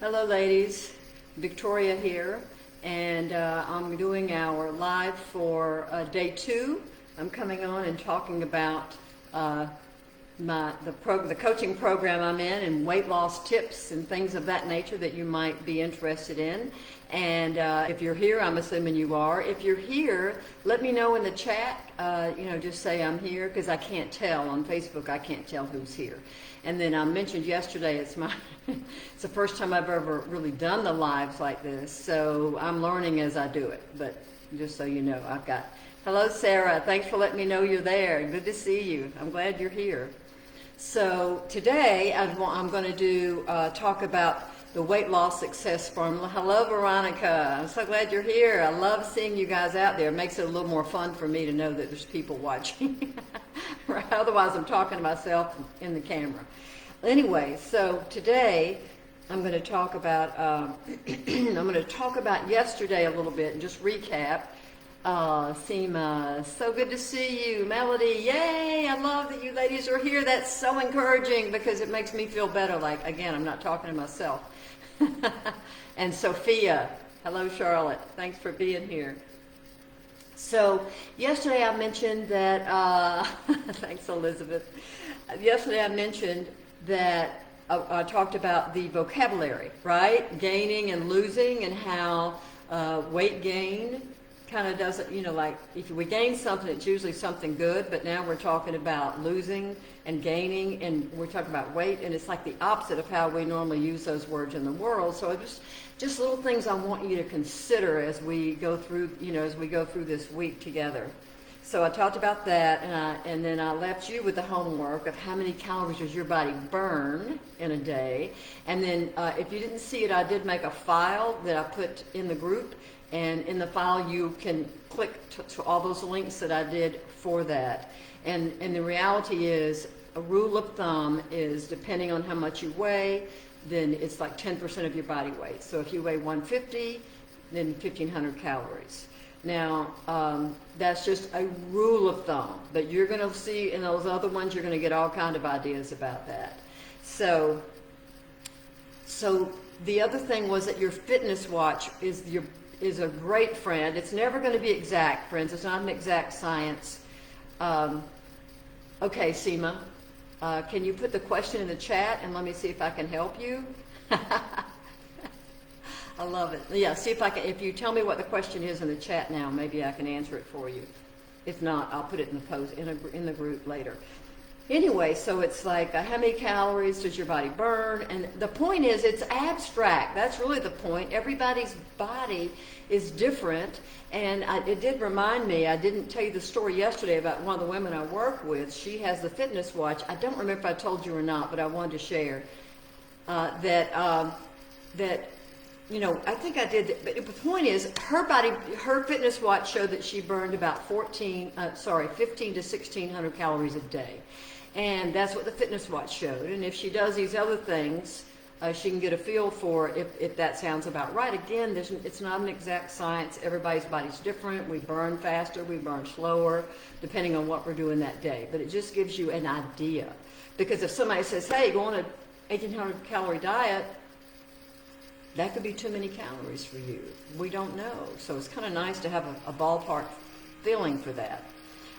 Hello ladies, Victoria here, and I'm doing our live for day 2. I'm coming on and talking about the coaching program I'm in and weight loss tips and things of that nature that you might be interested in. And if you're here, I'm assuming you are. If you're here, let me know in the chat. Just say I'm here, because I can't tell on Facebook. I can't tell who's here. And then I mentioned yesterday it's the first time I've ever really done the lives like this, so I'm learning as I do it. But just so you know, hello Sarah, thanks for letting me know you're there. Good to see you. I'm glad you're here. So today I'm going to talk about the weight loss success formula. Hello Veronica, I'm so glad you're here. I love seeing you guys out there. It makes it a little more fun for me to know that there's people watching. Otherwise I'm talking to myself in the camera. Anyway, so today I'm going to talk about yesterday a little bit and just recap. Seema, so good to see you. Melody, yay, I love that you ladies are here. That's so encouraging because it makes me feel better. Like, again, I'm not talking to myself. And Sophia, hello Charlotte, thanks for being here. So yesterday I mentioned that, thanks Elizabeth. Yesterday I mentioned that I talked about the vocabulary, right? Gaining and losing, and how weight gain kind of doesn't, like if we gain something, it's usually something good, but now we're talking about losing and gaining, and we're talking about weight, and it's like the opposite of how we normally use those words in the world. So just little things I want you to consider as we go through, this week together. So I talked about that, and then I left you with the homework of how many calories does your body burn in a day. And then if you didn't see it, I did make a file that I put in the group, and in the file you can click to all those links that I did for that. And the reality is, a rule of thumb is, depending on how much you weigh, then it's like 10% of your body weight. So if you weigh 150, then 1,500 calories. Now, that's just a rule of thumb, but you're going to see in those other ones, you're going to get all kind of ideas about that. So the other thing was that your fitness watch is a great friend. It's never going to be exact, friends. It's not an exact science. Okay, Seema, can you put the question in the chat and let me see if I can help you? I love it. Yeah, see if I can. If you tell me what the question is in the chat now, maybe I can answer it for you. If not, I'll put it in the post in the group later. Anyway, so it's like, how many calories does your body burn? And the point is, it's abstract. That's really the point. Everybody's body is different. And it did remind me, I didn't tell you the story yesterday about one of the women I work with. She has the fitness watch. I don't remember if I told you or not, but I wanted to share that I think I did. But the point is, her fitness watch showed that she burned about 15 to 1,600 calories a day. And that's what the fitness watch showed. And if she does these other things, she can get a feel for if that sounds about right. Again, it's not an exact science. Everybody's body's different. We burn faster, we burn slower, depending on what we're doing that day. But it just gives you an idea. Because if somebody says, hey, go on a 1,800 calorie diet, that could be too many calories for you. We don't know. So it's kind of nice to have a ballpark feeling for that.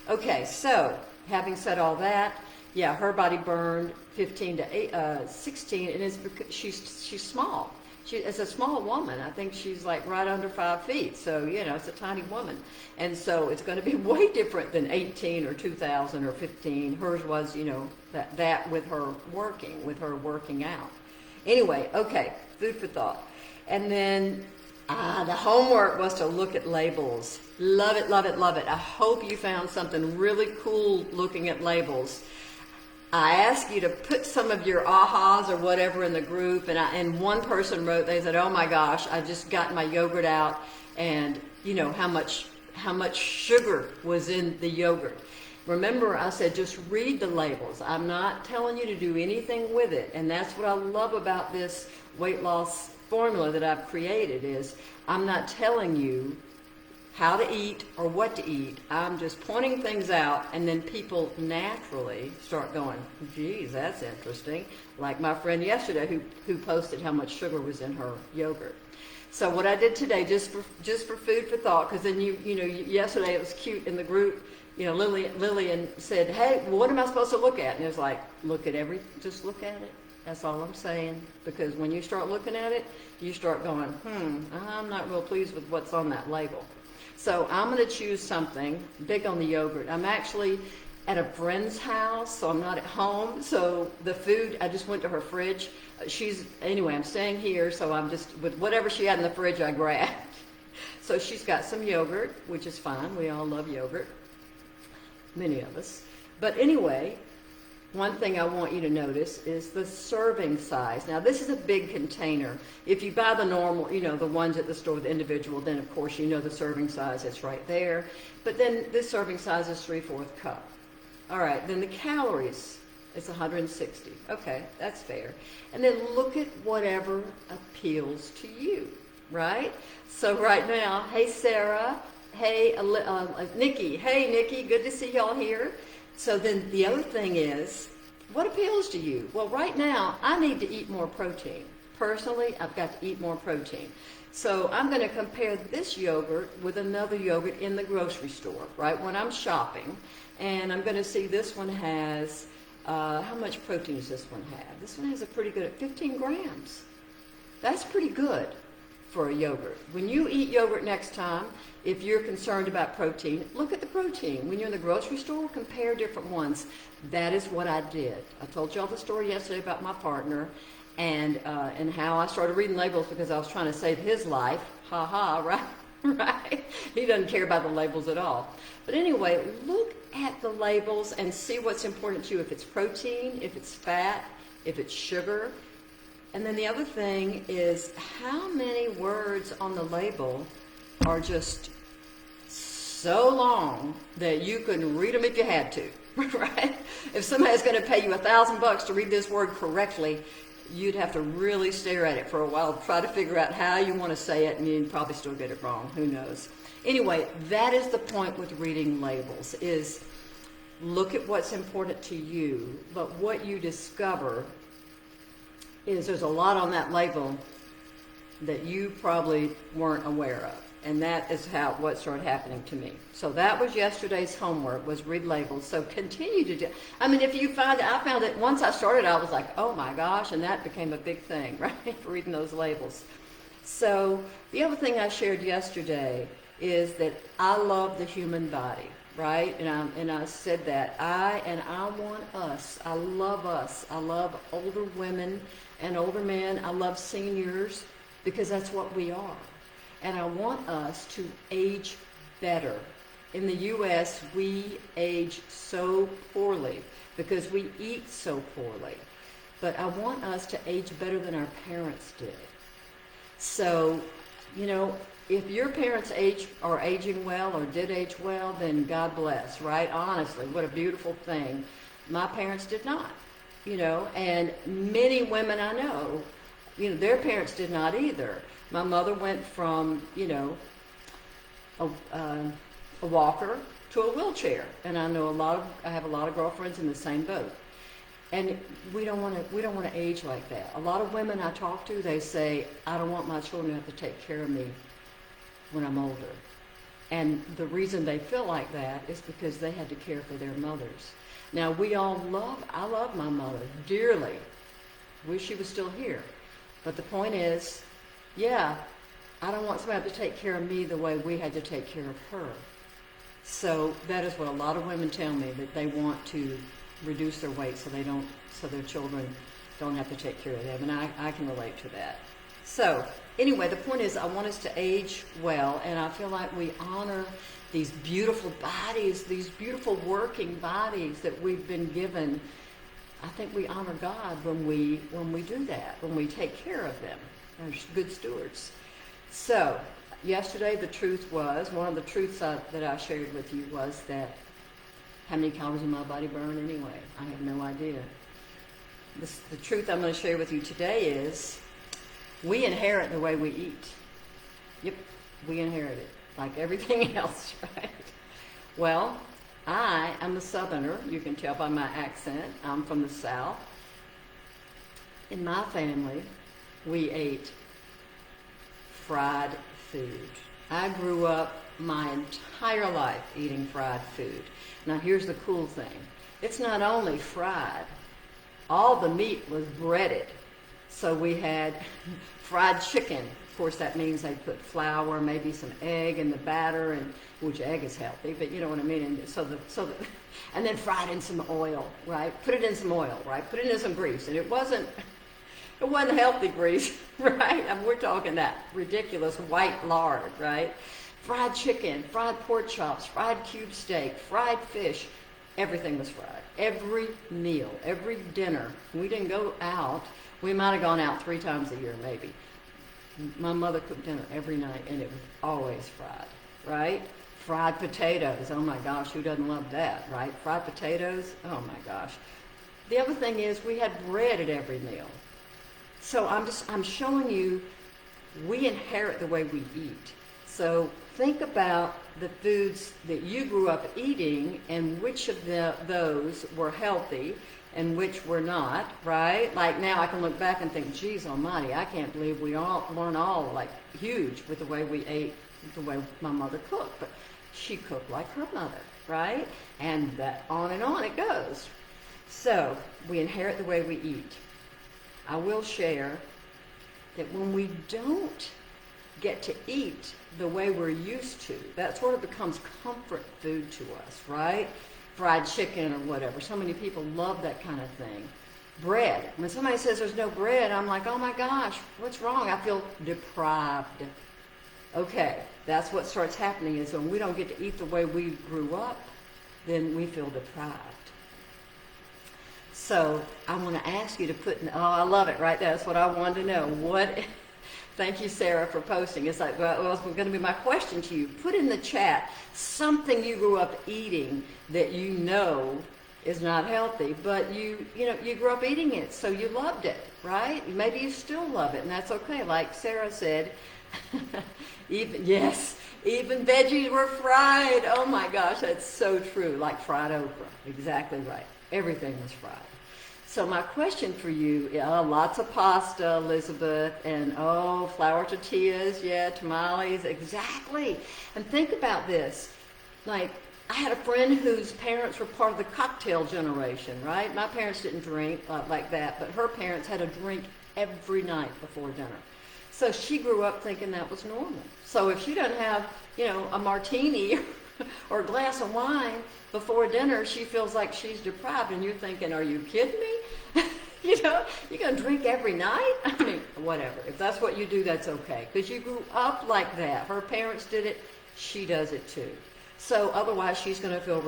Okay, so having said all that, yeah, her body burned 15 to 16, and it's because she's small. It's a small woman. I think she's like right under 5 feet. So, it's a tiny woman. And so it's going to be way different than 18 or 2,000 or 15. Hers was, that with her working out. Anyway, okay, food for thought. And then the homework was to look at labels. Love it, love it, love it. I hope you found something really cool looking at labels. I asked you to put some of your ahas or whatever in the group, and one person wrote, they said, oh my gosh, I just got my yogurt out, and how much sugar was in the yogurt. Remember, I said just read the labels. I'm not telling you to do anything with it, and that's what I love about this weight loss formula that I've created is I'm not telling you how to eat or what to eat. I'm just pointing things out, and then people naturally start going, geez, that's interesting. Like my friend yesterday who posted how much sugar was in her yogurt. So what I did today, just for food for thought, because then yesterday it was cute in the group. Lillian said, "Hey, what am I supposed to look at?" And it was like, just look at it. That's all I'm saying. Because when you start looking at it, you start going, I'm not real pleased with what's on that label. So I'm going to choose something big on the yogurt. I'm actually at a friend's house, so I'm not at home. So the food, I just went to her fridge. I'm staying here, so I'm just, with whatever she had in the fridge, I grabbed. So she's got some yogurt, which is fine. We all love yogurt. Many of us. But anyway, one thing I want you to notice is the serving size. Now, this is a big container. If you buy the normal, the ones at the store, the individual, then of course the serving size, it's right there. But then this serving size is 3/4 cup. All right, then the calories, it's 160. Okay, that's fair. And then look at whatever appeals to you, right? So right now, hey Sarah, hey Nikki, hey Nikki, good to see y'all here. So then the other thing is, what appeals to you? Well, right now, I need to eat more protein. Personally, I've got to eat more protein. So I'm going to compare this yogurt with another yogurt in the grocery store, right, when I'm shopping. And I'm going to see this one has, how much protein does this one have? This one has a pretty good, 15 grams. That's pretty good for a yogurt. When you eat yogurt next time, if you're concerned about protein, look at the protein. When you're in the grocery store, compare different ones. That is what I did. I told y'all the story yesterday about my partner and how I started reading labels because I was trying to save his life. Ha ha, right? Right? He doesn't care about the labels at all. But anyway, look at the labels and see what's important to you. If it's protein, if it's fat, if it's sugar. And then the other thing is how many words on the label are just so long that you couldn't read them if you had to, right? If somebody's going to pay you $1,000 to read this word correctly, you'd have to really stare at it for a while, try to figure out how you want to say it, and you'd probably still get it wrong. Who knows? Anyway, that is the point with reading labels, is look at what's important to you, but what you discover is there's a lot on that label that you probably weren't aware of. And that is what started happening to me. So that was yesterday's homework, was read labels. So continue to do. I mean, if you find, I found it, once I started, I was like, oh my gosh, and that became a big thing, right? Reading those labels. So the other thing I shared yesterday is that I love the human body, right? And I said that. I want us. I love us. I love older women and older men. I love seniors because that's what we are. And I want us to age better. In the U.S., we age so poorly because we eat so poorly. But I want us to age better than our parents did. So, if your parents are aging well or did age well, then God bless, right? Honestly, what a beautiful thing. My parents did not, and many women I know, their parents did not either. My mother went from, a walker to a wheelchair, and I have a lot of girlfriends in the same boat. And we don't want to age like that. A lot of women I talk to, they say, I don't want my children to have to take care of me when I'm older. And the reason they feel like that is because they had to care for their mothers. Now, I love my mother dearly. Wish she was still here. But the point is, yeah, I don't want somebody to take care of me the way we had to take care of her. So that is what a lot of women tell me, that they want to reduce their weight so their children don't have to take care of them. And I can relate to that. So anyway, the point is I want us to age well, and I feel like we honor these beautiful bodies, these beautiful working bodies that we've been given. I think we honor God when we do that, when we take care of them. They're good stewards. So yesterday one of the truths that I shared with you was that how many calories in my body burn anyway? I have no idea. The truth I'm going to share with you today is we inherit the way we eat. Yep, we inherit it. like everything else, right? Well, I am a Southerner. You can tell by my accent. I'm from the South. In my family, we ate fried food. I grew up my entire life eating fried food. Now here's the cool thing. It's not only fried. All the meat was breaded. So we had fried chicken. Of course, that means they put flour, maybe some egg in the batter, and which egg is healthy, but you know what I mean. And and then fried in some oil, right? Put it in some oil, right? Put it in some grease, and it wasn't healthy grease, right? I mean, we're talking that ridiculous white lard, right? Fried chicken, fried pork chops, fried cube steak, fried fish. Everything was fried. Every meal, every dinner. We didn't go out. We might have gone out 3 times a year, maybe. My mother cooked dinner every night, and it was always fried, right? Fried potatoes. Oh my gosh, who doesn't love that, right? Fried potatoes. Oh my gosh. The other thing is we had bread at every meal. So I'm showing you we inherit the way we eat. So think about the foods that you grew up eating and which of those were healthy and which were not, right? Like now I can look back and think, geez almighty, I can't believe weren't all like huge with the way we ate, the way my mother cooked. But she cooked like her mother, right? And that on and on it goes. So we inherit the way we eat. I will share that when we don't get to eat the way we're used to, that sort of becomes comfort food to us, right? Fried chicken or whatever. So many people love that kind of thing. Bread. When somebody says there's no bread, I'm like, oh my gosh, what's wrong? I feel deprived. Okay, that's what starts happening is when we don't get to eat the way we grew up, then we feel deprived. So I want to ask you to put in, oh, I love it, right? That's what I wanted to know. Thank you, Sarah, for posting. It's like, well, it's going to be my question to you. Put in the chat something you grew up eating that you know is not healthy, but you grew up eating it, so you loved it, right? Maybe you still love it, and that's okay. Like Sarah said, even veggies were fried. Oh my gosh, that's so true. Like fried okra, exactly right. Everything was fried. So my question for you, lots of pasta, Elizabeth, and flour tortillas, yeah, tamales, exactly. And think about this. Like, I had a friend whose parents were part of the cocktail generation, right? My parents didn't drink like that, but her parents had a drink every night before dinner. So she grew up thinking that was normal. So if she doesn't have, a martini or a glass of wine before dinner, she feels like she's deprived, and you're thinking, are you kidding me? You're going to drink every night? I mean, whatever. If that's what you do, that's okay, because you grew up like that. Her parents did it. She does it too. So otherwise, she's going to feel,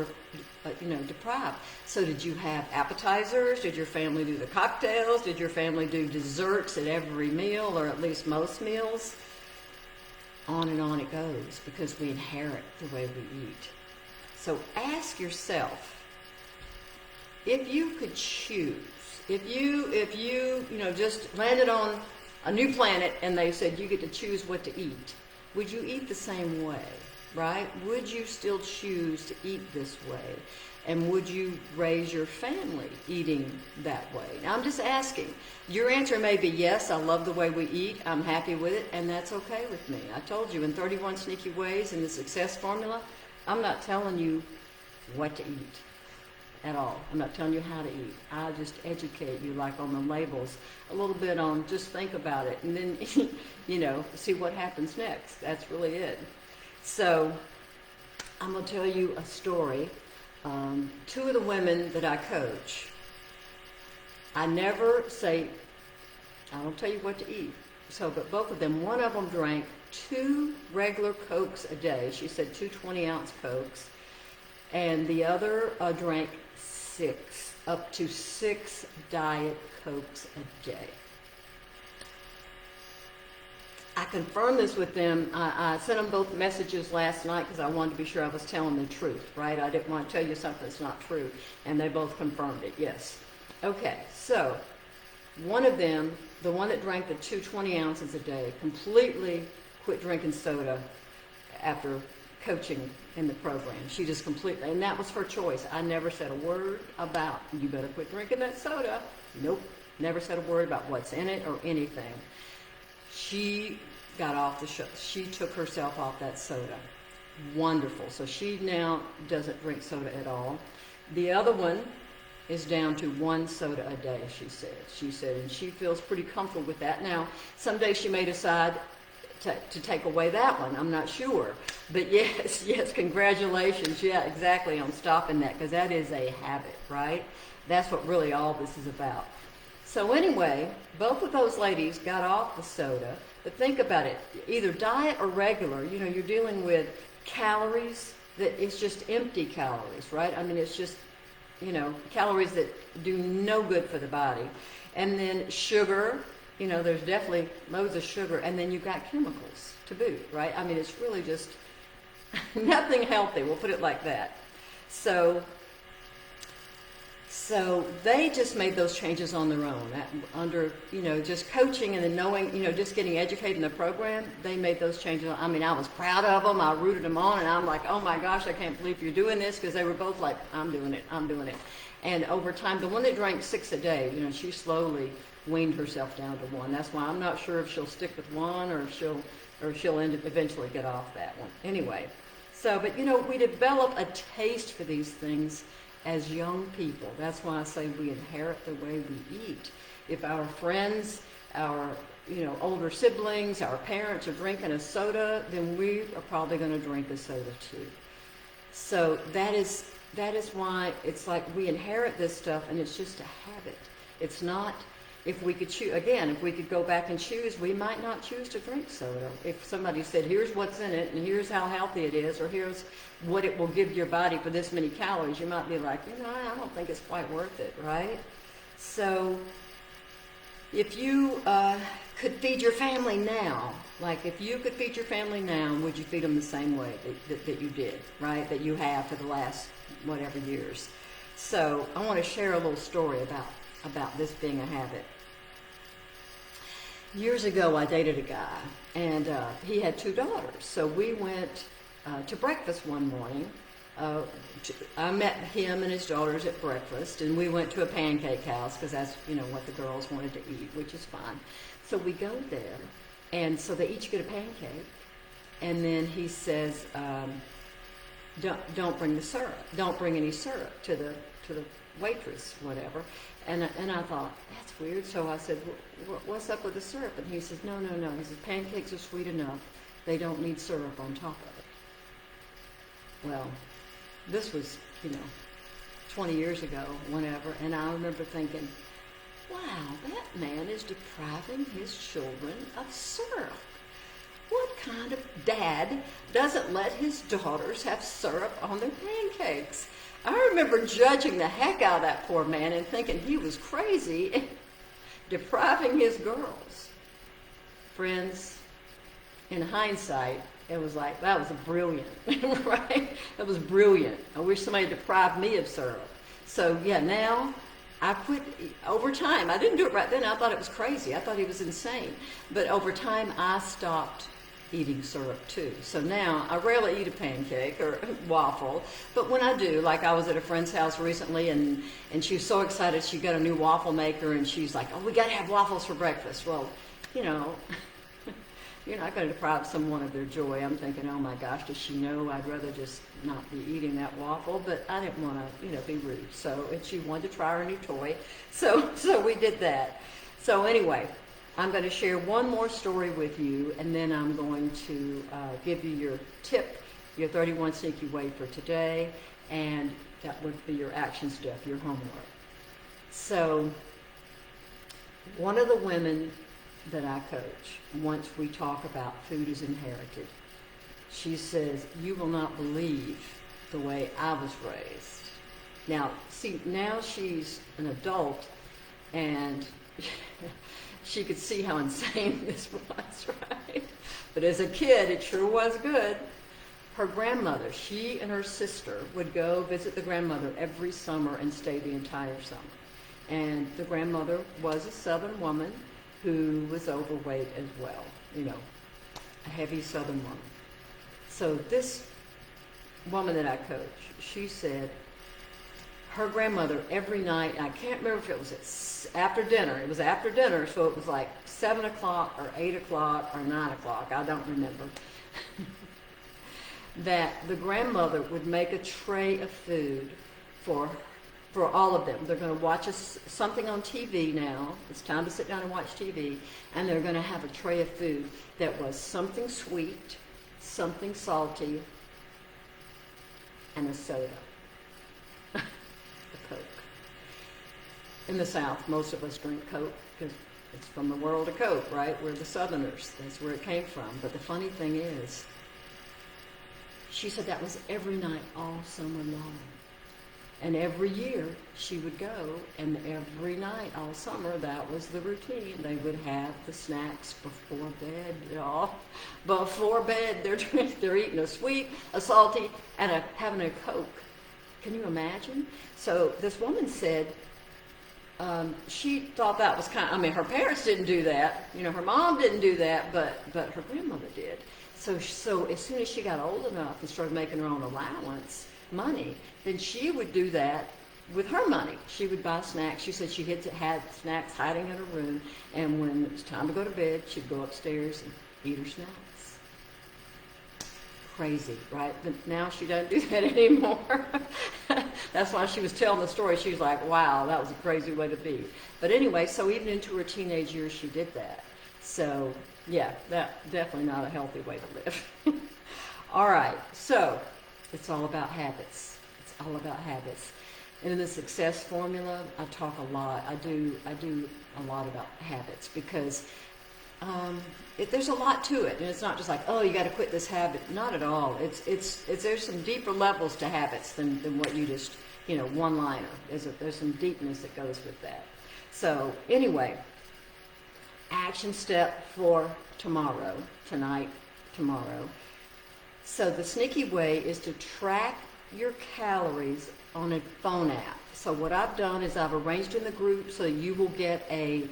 deprived. So did you have appetizers? Did your family do the cocktails? Did your family do desserts at every meal, or at least most meals? On and on it goes, because we inherit the way we eat. So ask yourself, if you could choose, if you just landed on a new planet and they said you get to choose what to eat, would you eat the same way, right? Would you still choose to eat this way? And would you raise your family eating that way? Now, I'm just asking. Your answer may be yes, I love the way we eat, I'm happy with it, and that's okay with me. I told you in 31 Sneaky Ways in the Success Formula, I'm not telling you what to eat at all. I'm not telling you how to eat. I'll just educate you, like on the labels, a little bit on just think about it, and then, see what happens next. That's really it. So I'm going to tell you a story. 2 of the women that I coach, I never say, I don't tell you what to eat. So, but both of them, one of them drank 2 regular Cokes a day. She said 2 20-ounce Cokes. And the other drank 6, up to 6 Diet Cokes a day. I confirmed this with them. I sent them both messages last night because I wanted to be sure I was telling the truth, right? I didn't want to tell you something that's not true. And they both confirmed it, yes. Okay, so one of them, the one that drank the 2 20 ounces a day, completely quit drinking soda after coaching in the program. She just completely, and that was her choice. I never said a word about, you better quit drinking that soda. Nope, never said a word about what's in it or anything. She got off the show. She took herself off that soda. Wonderful. So she now doesn't drink soda at all. The other one is down to 1 soda a day, she said. She said, and she feels pretty comfortable with that. Now, someday she may decide to take away that one. I'm not sure. But yes, congratulations. Yeah, exactly, on stopping that, because that is a habit, right? That's what really all this is about. So anyway, both of those ladies got off the soda, but think about it. Either diet or regular, you're dealing with calories that it's just empty calories, right? I mean, it's just, calories that do no good for the body. And then sugar, there's definitely loads of sugar. And then you've got chemicals to boot, right? I mean, it's really just nothing healthy. We'll put it like that. So they just made those changes on their own, under, just coaching and then knowing, just getting educated in the program. They made those changes. I mean, I was proud of them. I rooted them on, and I'm like, oh my gosh, I can't believe you're doing this, because they were both like, I'm doing it. And over time, the one that drank 6 a day, she slowly weaned herself down to 1. That's why I'm not sure if she'll stick with 1 or she'll eventually get off that one. Anyway, but we develop a taste for these things as young people. That's why I say we inherit the way we eat. If our friends, our older siblings, our parents are drinking a soda, then we are probably going to drink a soda too. So that is why it's like we inherit this stuff, and it's just a habit. It's not, if we could choose, again, if we could go back and choose, we might not choose to drink soda. If somebody said, here's what's in it, and here's how healthy it is, or here's what it will give your body for this many calories, you might be like, I don't think it's quite worth it, right? So if you could feed your family now, like if you could feed your family now, would you feed them the same way that you did, right? That you have for the last whatever years. So I want to share a little story about this being a habit. Years ago, I dated a guy, and he had 2 daughters. So we went to breakfast one morning. I met him and his daughters at breakfast, and we went to a pancake house, because that's, what the girls wanted to eat, which is fine. So we go there, and so they each get a pancake, and then he says, don't bring the syrup. Don't bring any syrup to the waitress, whatever. And I thought, that's weird. So I said, what's up with the syrup? And he says, no. He says, pancakes are sweet enough. They don't need syrup on top of it. Well, this was, 20 years ago, whenever. And I remember thinking, wow, that man is depriving his children of syrup. What kind of dad doesn't let his daughters have syrup on their pancakes? I remember judging the heck out of that poor man and thinking he was crazy, depriving his girls. Friends, in hindsight, it was like, that was brilliant, right? That was brilliant. I wish somebody deprived me of syrup. So yeah, now I quit over time. I didn't do it right then. I thought it was crazy. I thought he was insane. But over time, I stopped eating syrup too. So now I rarely eat a pancake or a waffle, but when I do, like I was at a friend's house recently, and she was so excited she got a new waffle maker, and she's like, oh, we got to have waffles for breakfast. Well, you're not going to deprive someone of their joy. I'm thinking, oh my gosh, does she know I'd rather just not be eating that waffle? But I didn't want to, be rude. So, and she wanted to try her new toy. So we did that. So anyway, I'm going to share one more story with you, and then I'm going to give you your tip, your 31 sneaky way for today, and that would be your action step, your homework. So one of the women that I coach, once we talk about food is inherited, she says, you will not believe the way I was raised. Now, see, now she's an adult, and she could see how insane this was, right? But as a kid, it sure was good. Her grandmother, she and her sister would go visit the grandmother every summer and stay the entire summer. And the grandmother was a Southern woman who was overweight as well, a heavy Southern woman. So this woman that I coach, she said her grandmother every night, I can't remember if it was after dinner, it was after dinner, so it was like 7 o'clock or 8 o'clock or 9 o'clock, I don't remember, that the grandmother would make a tray of food for all of them. They're going to watch something on TV now. It's time to sit down and watch TV, and they're going to have a tray of food that was something sweet, something salty, and a soda. A Coke. In the South, most of us drink Coke because it's from the world of Coke, right? We're the Southerners. That's where it came from. But the funny thing is, she said that was every night all summer long. And every year she would go, and every night all summer that was the routine. They would have the snacks before bed, y'all. Before bed, they're eating a sweet, a salty, and having a Coke. Can you imagine? So this woman said she thought that was kind of, I mean, her parents didn't do that. You know, her mom didn't do that, but her grandmother did. So as soon as she got old enough and started making her own allowance, money, then she would do that with her money. She would buy snacks. She said she had snacks hiding in her room, and when it was time to go to bed, she'd go upstairs and eat her snacks. Crazy, right? But now she doesn't do that anymore. That's why she was telling the story. She was like, wow, that was a crazy way to be. But anyway, so even into her teenage years, she did that. So, yeah, that definitely not a healthy way to live. All right, so it's all about habits. It's all about habits. And in the success formula, I talk a lot. I do a lot about habits because there's a lot to it, and it's not just like, oh, you got to quit this habit. Not at all. It's there's some deeper levels to habits than what you just, you know, one-liner. There's some deepness that goes with that. So anyway, action step for tomorrow, tonight, tomorrow. So the sneaky way is to track your calories on a phone app. So what I've done is I've arranged in the group so you will get an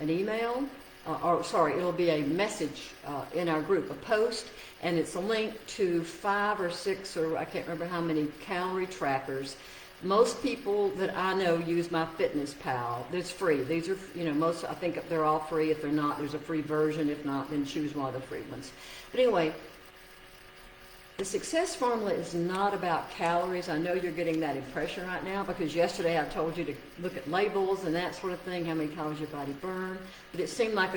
email, it'll be a message in our group, a post, and it's a link to 5 or 6 or I can't remember how many calorie trackers. Most people that I know use MyFitnessPal. It's free. These are, you know, I think they're all free. If they're not, there's a free version. If not, then choose one of the free ones. But anyway, the success formula is not about calories. I know you're getting that impression right now because yesterday I told you to look at labels and that sort of thing, how many calories your body burned. But it seemed like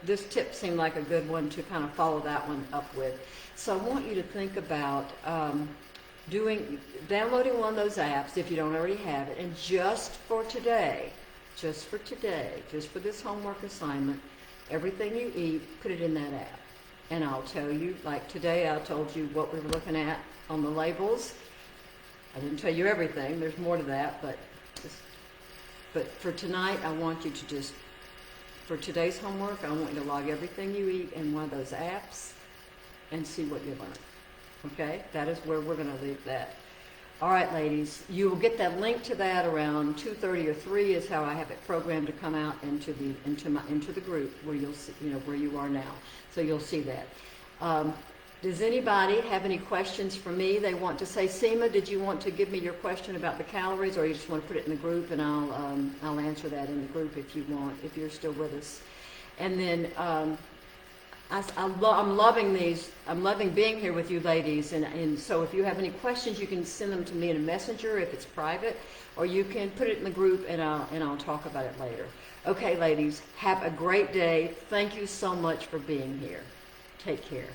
this tip seemed like a good one to kind of follow that one up with. So I want you to think about downloading one of those apps if you don't already have it, and just for today, just for this homework assignment, everything you eat, put it in that app. And I'll tell you, like today I told you what we were looking at on the labels. I didn't tell you everything, there's more to that, but for tonight I want you to for today's homework, I want you to log everything you eat in one of those apps and see what you learn. Okay, that is where we're going to leave that. All right, ladies, you will get that link to that around 2:30 or 3 is how I have it programmed to come out into the group where you'll see, you know, where you are now. So you'll see that. Does anybody have any questions for me? They want to say, Seema, did you want to give me your question about the calories, or you just want to put it in the group, and I'll answer that in the group if you want, if you're still with us. And then I'm loving these. I'm loving being here with you ladies. And so if you have any questions, you can send them to me in a messenger if it's private, or you can put it in the group and I'll talk about it later. Okay, ladies, have a great day. Thank you so much for being here. Take care.